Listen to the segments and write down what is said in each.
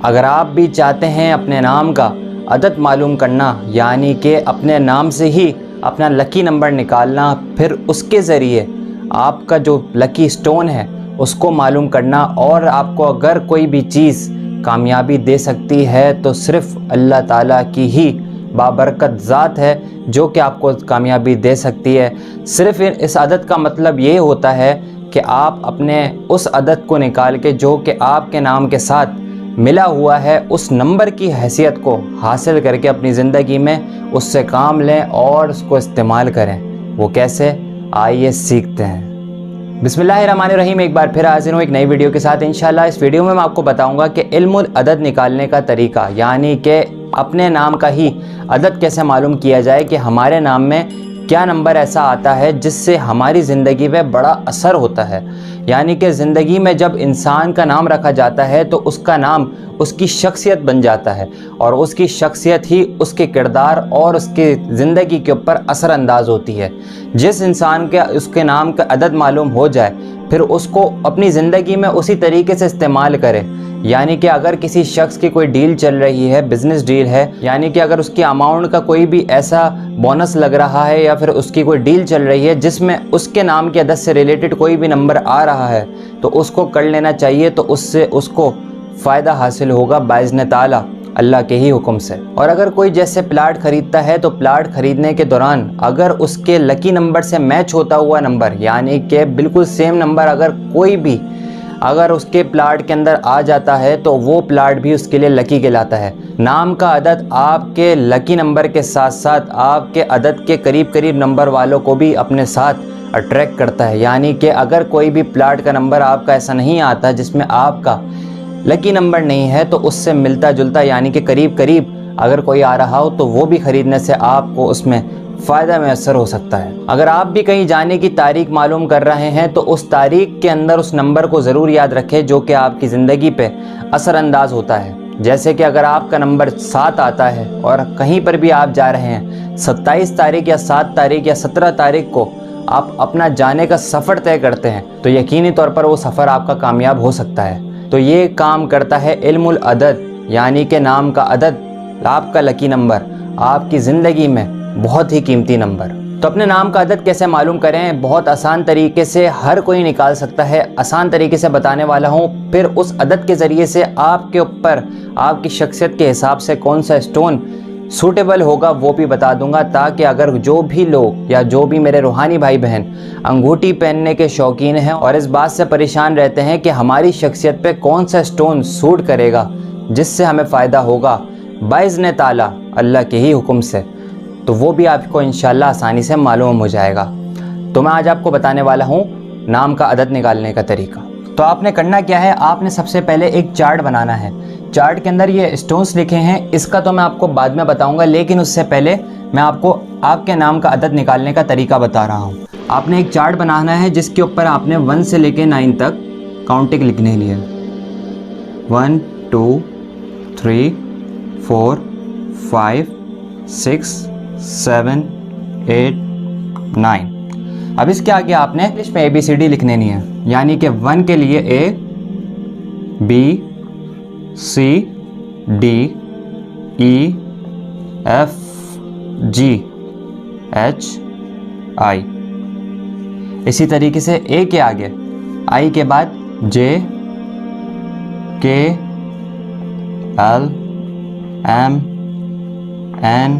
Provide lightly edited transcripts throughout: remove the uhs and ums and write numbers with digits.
अगर आप भी चाहते हैं अपने नाम का अदद मालूम करना, यानी कि अपने नाम से ही अपना लकी नंबर निकालना, फिर उसके ज़रिए आपका जो लकी स्टोन है उसको मालूम करना, और आपको अगर कोई भी चीज़ कामयाबी दे सकती है तो सिर्फ़ अल्लाह ताला की ही बाबरकत ज़ात है जो कि आपको कामयाबी दे सकती है। सिर्फ़ इस अदद का मतलब ये होता है कि आप अपने उस अदद को निकाल के जो कि आपके नाम के साथ मिला हुआ है उस नंबर की हैसियत को हासिल करके अपनी ज़िंदगी में उससे काम लें और उसको इस्तेमाल करें। वो कैसे, आइए सीखते हैं। बिस्मिल्लाहिर्रहमानिर्रहीम। एक बार फिर हाजिर हूँ एक नई वीडियो के साथ। इंशाल्लाह इस वीडियो में मैं आपको बताऊंगा कि इल्मुल अदद निकालने का तरीका, यानी कि अपने नाम का ही अदद कैसे मालूम किया जाए कि हमारे नाम में क्या नंबर ऐसा आता है जिससे हमारी ज़िंदगी में बड़ा असर होता है। यानी कि ज़िंदगी में जब इंसान का नाम रखा जाता है तो उसका नाम उसकी शख्सियत बन जाता है, और उसकी शख्सियत ही उसके किरदार और उसके ज़िंदगी के ऊपर असरअंदाज होती है। जिस इंसान के उसके नाम का अदद मालूम हो जाए फिर उसको अपनी ज़िंदगी में उसी तरीके से इस्तेमाल करे। यानी कि अगर किसी शख्स की कोई डील चल रही है, बिज़नेस डील है, यानी कि अगर उसकी अमाउंट का कोई भी ऐसा बोनस लग रहा है या फिर उसकी कोई डील चल रही है जिसमें उसके नाम के अदद से रिलेटेड कोई भी नंबर आ रहा है तो उसको कर लेना चाहिए, तो उससे उसको फ़ायदा हासिल होगा बाइज़्न ताला अल्लाह के ही हुक्म से। और अगर कोई जैसे प्लाट ख़रीदता है तो प्लाट ख़रीदने के दौरान अगर उसके लकी नंबर से मैच होता हुआ नंबर, यानी कि बिल्कुल सेम नंबर अगर कोई भी अगर उसके प्लाट के अंदर आ जाता है तो वो प्लाट भी उसके लिए लकी कहलाता है। नाम का अदद आपके लकी नंबर के साथ साथ आपके अदद के करीब करीब नंबर वालों को भी अपने साथ अट्रैक्ट करता है। यानी कि अगर कोई भी प्लाट का नंबर आपका ऐसा नहीं आता जिसमें आपका लकी नंबर नहीं है तो उससे मिलता जुलता यानी कि करीब करीब अगर कोई आ रहा हो तो वो भी ख़रीदने से आपको उसमें फ़ायदा मैसर हो सकता है। अगर आप भी कहीं जाने की तारीख मालूम कर रहे हैं तो उस तारीख के अंदर उस नंबर को ज़रूर याद रखें जो कि आपकी ज़िंदगी पे असरअंदाज होता है। जैसे कि अगर आपका नंबर 7 आता है और कहीं पर भी आप जा रहे हैं 27 तारीख या 7 तारीख या 17 तारीख को आप अपना जाने का सफ़र तय करते हैं तो यकीनी तौर पर वो सफ़र आपका कामयाब हो सकता है। तो ये काम करता है इल्मुल अदद, यानी कि नाम का अदद, आपका लकी नंबर, आपकी ज़िंदगी में बहुत ही कीमती नंबर। तो अपने नाम का अदद कैसे मालूम करें? बहुत आसान तरीके से हर कोई निकाल सकता है। आसान तरीके से बताने वाला हूँ, फिर उस अदद के ज़रिए से आपके ऊपर आपकी शख्सियत के हिसाब से कौन सा स्टोन सूटेबल होगा वो भी बता दूंगा, ताकि अगर जो भी लोग या जो भी मेरे रूहानी भाई बहन अंगूठी पहनने के शौकीन हैं और इस बात से परेशान रहते हैं कि हमारी शख्सियत पे कौन सा स्टोन सूट करेगा जिससे हमें फ़ायदा होगा बाइज़्न ताला अल्लाह के ही हुक्म से, तो वो भी आपको इंशाल्लाह आसानी से मालूम हो जाएगा। तो मैं आज आपको बताने वाला हूँ नाम का अदद निकालने का तरीका। तो आपने करना क्या है, आपने सबसे पहले एक चार्ट बनाना है। चार्ट के अंदर ये स्टोन्स लिखे हैं, इसका तो मैं आपको बाद में बताऊंगा, लेकिन उससे पहले मैं आपको आपके नाम का अदद निकालने का तरीका बता रहा हूँ। आपने एक चार्ट बनाना है जिसके ऊपर आपने 1 से लेके 9 तक काउंटिंग लिखने लिए 1 2 3 4 5 6 7 8 9। अब इसके आगे आपने इंग्लिश में ABCD लिखने नहीं है, यानी कि 1 के लिए A B C D E F G H I। इसी तरीके से A के आगे I के बाद J K L M N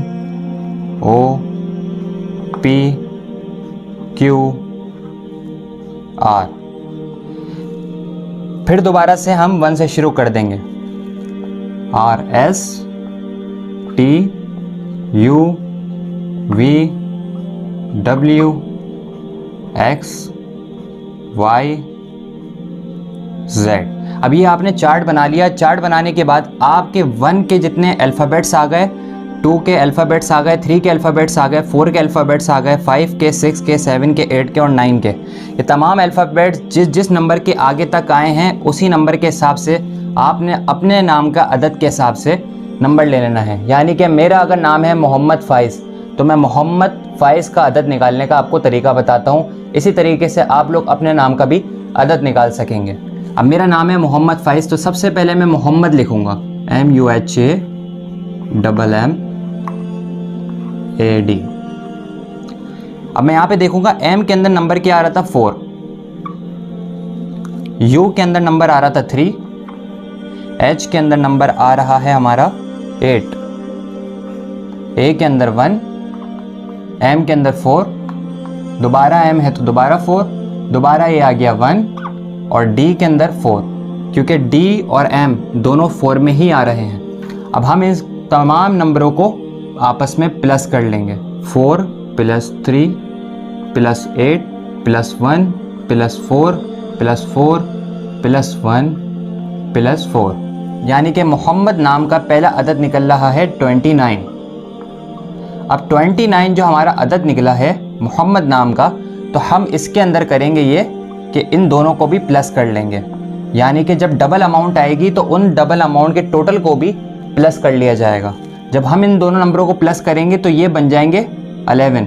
O P Q R। फिर दोबारा से हम 1 से शुरू कर देंगे, R S T U V W X Y Z। अब ये आपने चार्ट बना लिया। चार्ट बनाने के बाद आपके 1 के जितने अल्फ़ाबेट्स आ गए, 2 के अल्फ़ाबेट्स आ गए, 3 के अल्फ़ाबेट्स आ गए, 4 के अल्फ़ाबेट्स आ गए, 5 के, 6 के, 7 के, 8 के और 9 के, ये तमाम अल्फ़ाबेट्स जिस नंबर के आगे तक आए हैं उसी नंबर के हिसाब से आपने अपने नाम का अदद के हिसाब से नंबर ले लेना है। यानी कि मेरा अगर नाम है मोहम्मद फ़ाइज़ तो मैं मोहम्मद फ़ाइज़ का अदद निकालने का आपको तरीका बताता हूँ। इसी तरीके से आप लोग अपने नाम का भी अदद निकाल सकेंगे। अब मेरा नाम है मोहम्मद फ़ाइज़, तो सबसे पहले मैं मोहम्मद लिखूँगा, MUHAMMAD। अब मैं यहाँ पे देखूंगा M के अंदर नंबर क्या आ रहा था 4, U के अंदर नंबर आ रहा था 3, H के अंदर नंबर आ रहा है हमारा 8, A के अंदर 1, M के अंदर 4, दोबारा M है तो दोबारा 4, दोबारा ये आ गया 1 और D के अंदर 4, क्योंकि D और M दोनों 4 में ही आ रहे हैं। अब हम इस तमाम नंबरों को आपस में प्लस कर लेंगे। 4 + 3 + 8 + 1 + 4 + 4 + 1 + 4, यानी कि मोहम्मद नाम का पहला अदद निकल रहा है 29। अब 29 जो हमारा अदद निकला है मोहम्मद नाम का, तो हम इसके अंदर करेंगे ये कि इन दोनों को भी प्लस कर लेंगे, यानी कि जब डबल अमाउंट आएगी तो उन डबल अमाउंट के टोटल को भी प्लस कर लिया जाएगा। जब हम इन दोनों नंबरों को प्लस करेंगे तो ये बन जाएंगे 11।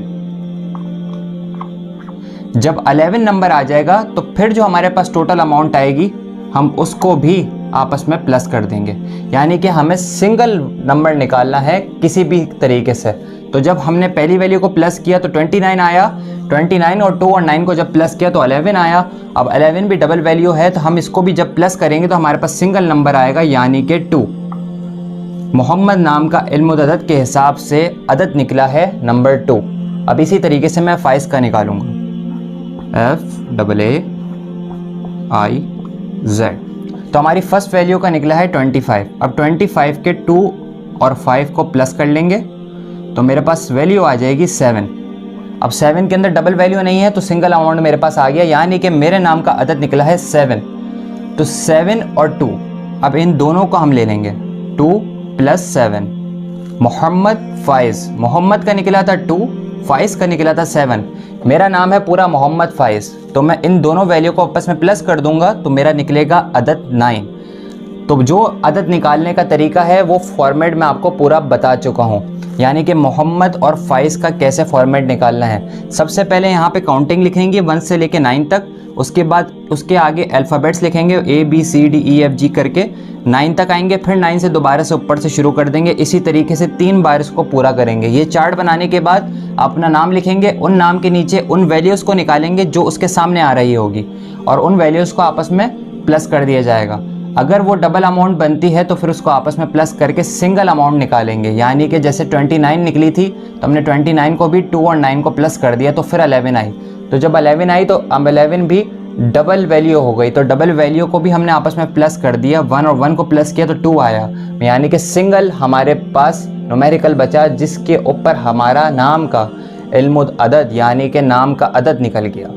जब 11 नंबर आ जाएगा तो फिर जो हमारे पास टोटल अमाउंट आएगी हम उसको भी आपस में प्लस कर देंगे, यानी कि हमें सिंगल नंबर निकालना है किसी भी तरीके से। तो जब हमने पहली वैल्यू को प्लस किया तो 29 आया, 29 और 2 और 9 को जब प्लस किया तो 11 आया। अब 11 भी डबल वैल्यू है तो हम इसको भी जब प्लस करेंगे तो हमारे पास सिंगल नंबर आएगा, यानी कि 2। मोहम्मद नाम का इल्म-उद-अदद के हिसाब से अदद निकला है नंबर 2। अब इसी तरीके से मैं फाइज का निकालूंगा, FAAIZ। तो हमारी फर्स्ट वैल्यू का निकला है 25। अब 25 के 2 और 5 को प्लस कर लेंगे तो मेरे पास वैल्यू आ जाएगी 7। अब 7 के अंदर डबल वैल्यू नहीं है तो सिंगल अमाउंट मेरे पास आ गया, यानी कि मेरे नाम का अदद निकला है 7। तो 7 और 2, अब इन दोनों को हम ले लेंगे, 2 + 7। मोहम्मद फाइज, मोहम्मद का निकला था 2, फाइज का निकला था 7। मेरा नाम है पूरा मोहम्मद फाइज, तो मैं इन दोनों वैल्यू को आपस में प्लस कर दूंगा तो मेरा निकलेगा अदद 9। तो जो अदद निकालने का तरीका है वो फॉर्मेट मैं आपको पूरा बता चुका हूँ, यानी कि मोहम्मद और फाइज का कैसे फॉर्मेट निकालना है। सबसे पहले यहाँ पे काउंटिंग लिखेंगे 1 से लेके 9 तक, उसके बाद उसके आगे अल्फ़ाबेट्स लिखेंगे ABCDEFG करके 9 तक आएंगे, फिर 9 से दोबारा से ऊपर से शुरू कर देंगे। इसी तरीके से 3 बार इसको पूरा करेंगे। ये चार्ट बनाने के बाद अपना नाम लिखेंगे, उन नाम के नीचे उन वैल्यूज़ को निकालेंगे जो उसके सामने आ रही होगी और उन वैल्यूज़ को आपस में प्लस कर दिया जाएगा। अगर वो डबल अमाउंट बनती है तो फिर उसको आपस में प्लस करके सिंगल अमाउंट निकालेंगे, यानी कि जैसे 29 निकली थी तो हमने 29 को भी 2 और 9 को प्लस कर दिया तो फिर 11 आई। तो जब 11 आई तो अब 11 भी डबल वैल्यू हो गई, तो डबल वैल्यू को भी हमने आपस में प्लस कर दिया, 1 और 1 को प्लस किया तो 2 आया, यानी कि सिंगल हमारे पास न्यूमेरिकल बचा जिसके ऊपर हमारा नाम का इल्म-उद-अदद यानी कि नाम का अदद निकल गया।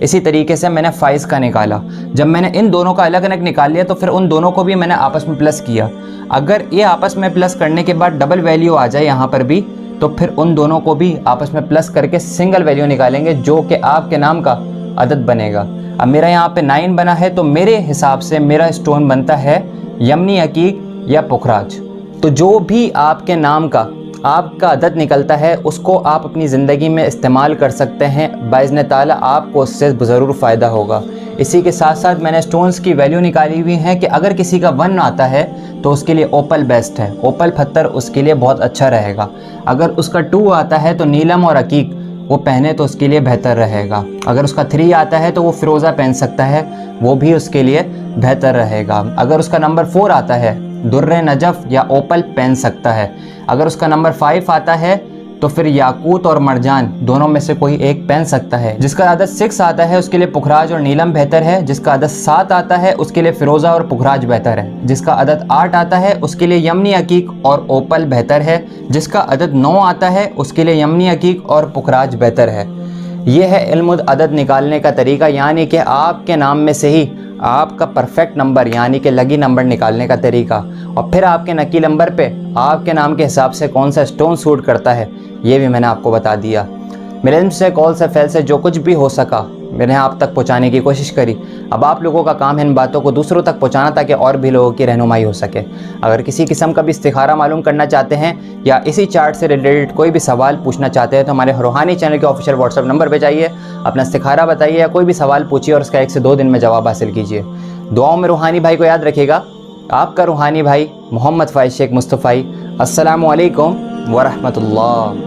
इसी तरीके से मैंने फाइज का निकाला। जब मैंने इन दोनों का अलग अलग निकाल लिया तो फिर उन दोनों को भी मैंने आपस में प्लस किया। अगर ये आपस में प्लस करने के बाद डबल वैल्यू आ जाए यहाँ पर भी तो फिर उन दोनों को भी आपस में प्लस करके सिंगल वैल्यू निकालेंगे जो कि आपके नाम का अदद बनेगा। अब मेरा यहाँ पे 9 बना है तो मेरे हिसाब से मेरा स्टोन बनता है यमनी अकीक या पुखराज। तो जो भी आपके नाम का आपका अदद निकलता है उसको आप अपनी ज़िंदगी में इस्तेमाल कर सकते हैं, बाइज़्न ताला आपको उससे ज़रूर फ़ायदा होगा। इसी के साथ साथ मैंने स्टोन्स की वैल्यू निकाली हुई है कि अगर किसी का 1 आता है तो उसके लिए ओपल बेस्ट है, ओपल पत्थर उसके लिए बहुत अच्छा रहेगा। अगर उसका 2 आता है तो नीलम और अकीक वो पहने तो उसके लिए बेहतर रहेगा। अगर उसका 3 आता है तो वो फ़िरोज़ा पहन सकता है, वो भी उसके लिए बेहतर रहेगा। अगर उसका नंबर 4 आता है दुर्रे नजफ़ या ओपल पहन सकता है। अगर उसका नंबर 5 आता है तो फिर याकूत और मरजान दोनों में से कोई एक पहन सकता है। जिसका अदद 6 आता है उसके लिए पुखराज और नीलम बेहतर है। जिसका अदद 7 आता है उसके लिए फ़िरोज़ा और पुखराज बेहतर है। जिसका अदद 8 आता है उसके लिए यमनी अकीक और ओपल बेहतर है। जिसका अदद 9 आता है उसके लिए यमनी अकीक और पुखराज बेहतर है। ये है इल्म-उद-अदद निकालने का तरीका, यानी कि आपके नाम में से ही आपका परफेक्ट नंबर यानी कि लकी नंबर निकालने का तरीका। और फिर आपके नकी नंबर पे आपके नाम के हिसाब से कौन सा स्टोन सूट करता है ये भी मैंने आपको बता दिया। मेरे इल्म से, कॉल से, फैल से जो कुछ भी हो सका मैंने आप तक पहुंचाने की कोशिश करी। अब आप लोगों का काम है इन बातों को दूसरों तक पहुंचाना ताकि और भी लोगों की रहनुमाई हो सके। अगर किसी किस्म का भी इस्तिखारा मालूम करना चाहते हैं या इसी चार्ट से रिलेटेड कोई भी सवाल पूछना चाहते हैं तो हमारे रूहानी चैनल के ऑफिशियल व्हाट्सएप नंबर पे जाइए, अपना इस्तिखारा बताइए या कोई भी सवाल पूछिए और उसका 1 से 2 दिन में जवाब हासिल कीजिए। दुआओं में रूहानी भाई को याद रखिएगा। आपका रूहानी भाई मोहम्मद फ़ाइज़ शेख मुस्तफ़ाई। अस्सलामु अलैकुम व रहमतुल्लाह।